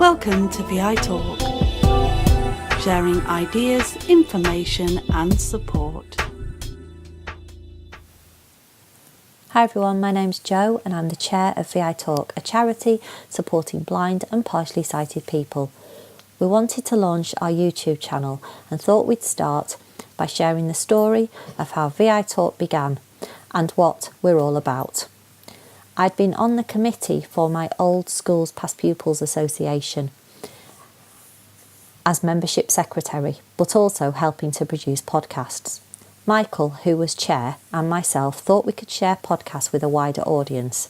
Welcome to VITalk, sharing ideas, information and support. Hi everyone, my name's Jo and I'm the chair of VITalk, a charity supporting blind and partially sighted people. We wanted to launch our YouTube channel and thought we'd start by sharing the story of how VITalk began and what we're all about. I'd been on the committee for my old school's Past Pupils Association as membership secretary, but also helping to produce podcasts. Michael, who was chair, and myself thought we could share podcasts with a wider audience.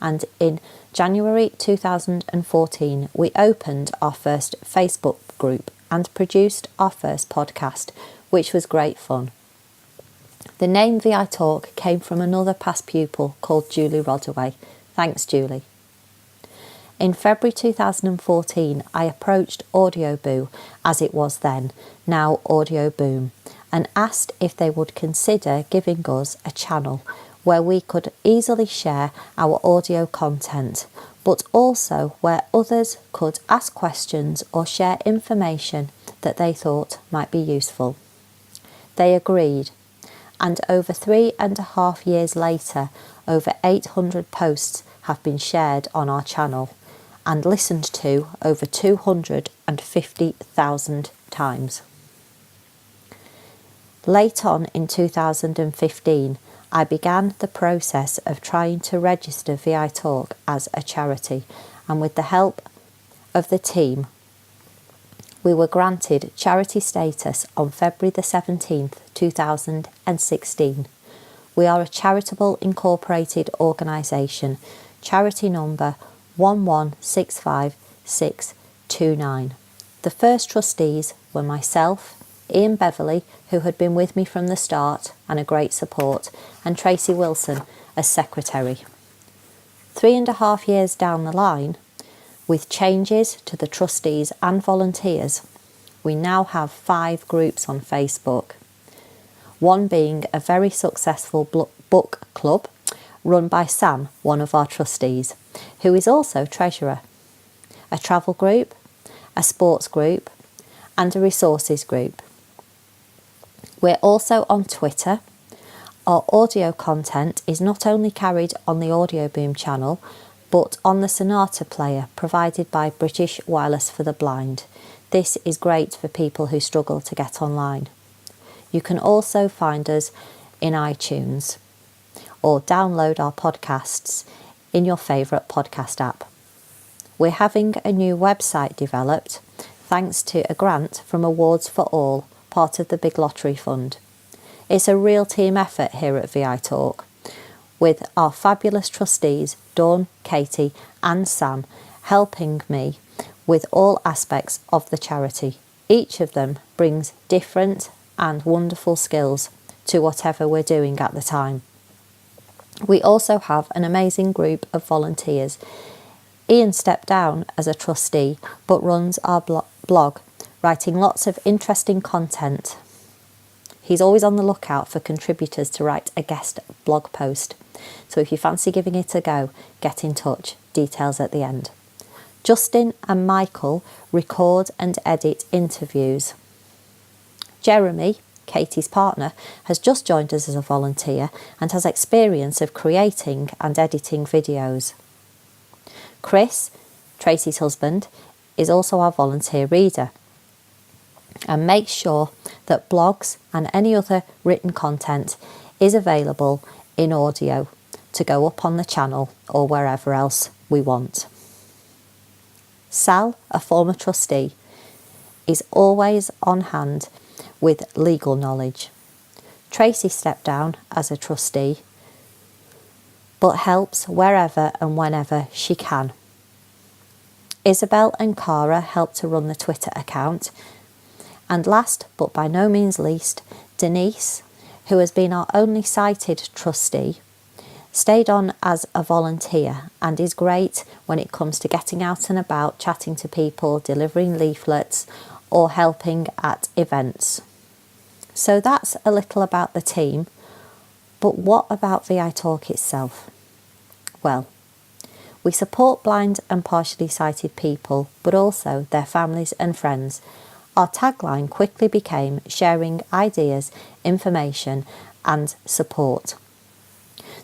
And in January 2014, we opened our first Facebook group and produced our first podcast, which was great fun. The name VITalk came from another past pupil called Julie Rodaway. Thanks, Julie. In February 2014, I approached Audioboo, as it was then, now Audio Boom, and asked if they would consider giving us a channel where we could easily share our audio content, but also where others could ask questions or share information that they thought might be useful. They agreed, and over 3.5 years later, over 800 posts have been shared on our channel and listened to over 250,000 times. Late on in 2015, I began the process of trying to register VITalk as a charity, and with the help of the team, we were granted charity status on February the 17th, 2016. We are a charitable incorporated organisation, charity number 1165629. The first trustees were myself, Ian Beverley, who had been with me from the start and a great support, and Tracy Wilson as secretary. 3.5 years down the line, with changes to the trustees and volunteers, we now have 5 groups on Facebook. One being a very successful book club run by Sam, one of our trustees, who is also treasurer, a travel group, a sports group, and a resources group. We're also on Twitter. Our audio content is not only carried on the Audio Boom channel, but on the Sonata player provided by British Wireless for the Blind. This is great for people who struggle to get online. You can also find us in iTunes or download our podcasts in your favourite podcast app. We're having a new website developed thanks to a grant from Awards for All, part of the Big Lottery Fund. It's a real team effort here at VITalk, with our fabulous trustees Dawn, Katie and Sam helping me with all aspects of the charity. Each of them brings different and wonderful skills to whatever we're doing at the time. We also have an amazing group of volunteers. Ian stepped down as a trustee but runs our blog, writing lots of interesting content. He's always on the lookout for contributors to write a guest blog post. So if you fancy giving it a go, get in touch. Details at the end. Justin and Michael record and edit interviews. Jeremy, Katie's partner, has just joined us as a volunteer and has experience of creating and editing videos. Chris, Tracy's husband, is also our volunteer reader and makes sure that blogs and any other written content is available in audio to go up on the channel or wherever else we want. Sal, a former trustee, is always on hand with legal knowledge. Tracy stepped down as a trustee but helps wherever and whenever she can. Isabel and Cara help to run the Twitter account. And last but by no means least, Denise, who has been our only sighted trustee, stayed on as a volunteer and is great when it comes to getting out and about, chatting to people, delivering leaflets or helping at events. So that's a little about the team, but what about VITalk itself? Well, We support blind and partially sighted people, but also their families and friends. Our tagline quickly became sharing ideas, information and support.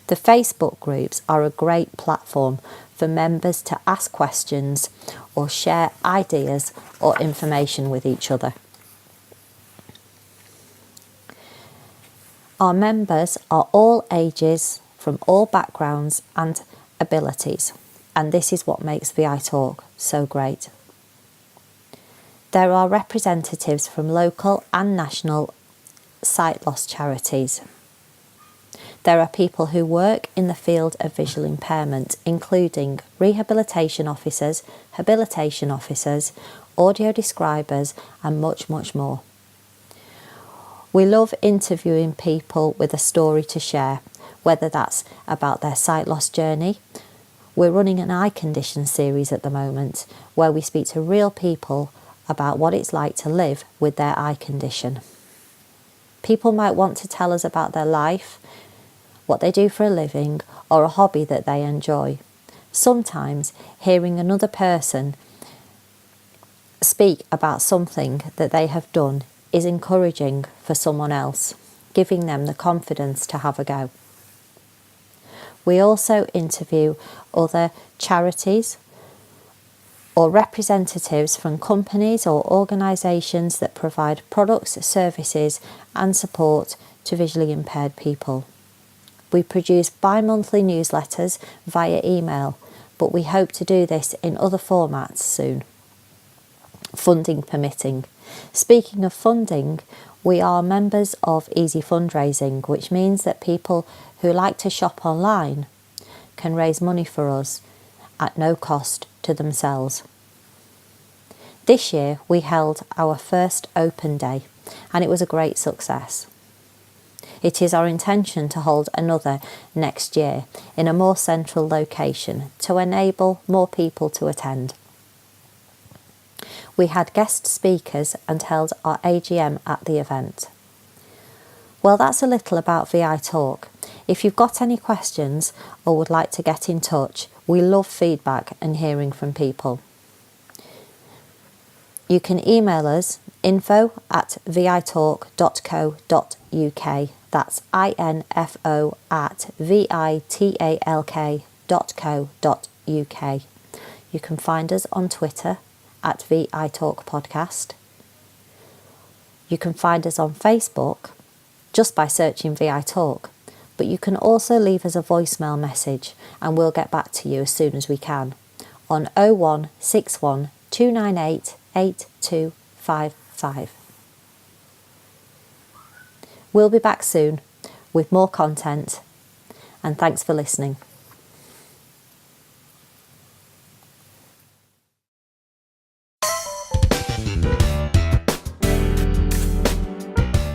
The Facebook groups are a great platform for members to ask questions or share ideas or information with each other. Our members are all ages, from all backgrounds and abilities, and this is what makes VITalk so great. There are representatives from local and national sight loss charities. There are people who work in the field of visual impairment, including rehabilitation officers, habilitation officers, audio describers and much, much more. We love interviewing people with a story to share, whether that's about their sight loss journey. We're running an eye condition series at the moment where we speak to real people about what it's like to live with their eye condition. People might want to tell us about their life, what they do for a living, or a hobby that they enjoy. Sometimes hearing another person speak about something that they have done is encouraging for someone else, giving them the confidence to have a go. We also interview other charities or representatives from companies or organisations that provide products, services and support to visually impaired people. We produce bi-monthly newsletters via email, but we hope to do this in other formats soon, funding permitting. Speaking of funding, we are members of Easy Fundraising, which means that people who like to shop online can raise money for us at no cost to themselves. This year we held our first open day and it was a great success. It is our intention to hold another next year in a more central location to enable more people to attend. We had guest speakers and held our AGM at the event. Well, that's a little about VITalk. If you've got any questions or would like to get in touch, we love feedback and hearing from people. You can email us info@vitalk.co.uk. That's info@vitalk.co.uk. You can find us on Twitter at VITalk Podcast. You can find us on Facebook just by searching VITalk, but you can also leave us a voicemail message and we'll get back to you as soon as we can on 0161 298 8255. We'll be back soon with more content, and thanks for listening.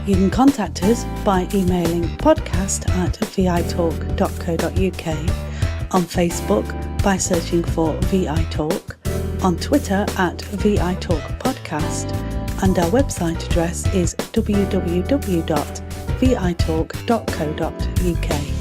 You can contact us by emailing podcast@vitalk.co.uk, on Facebook by searching for VITalk, on Twitter @VITalk Podcast, and our website address is www.vitalk.co.uk.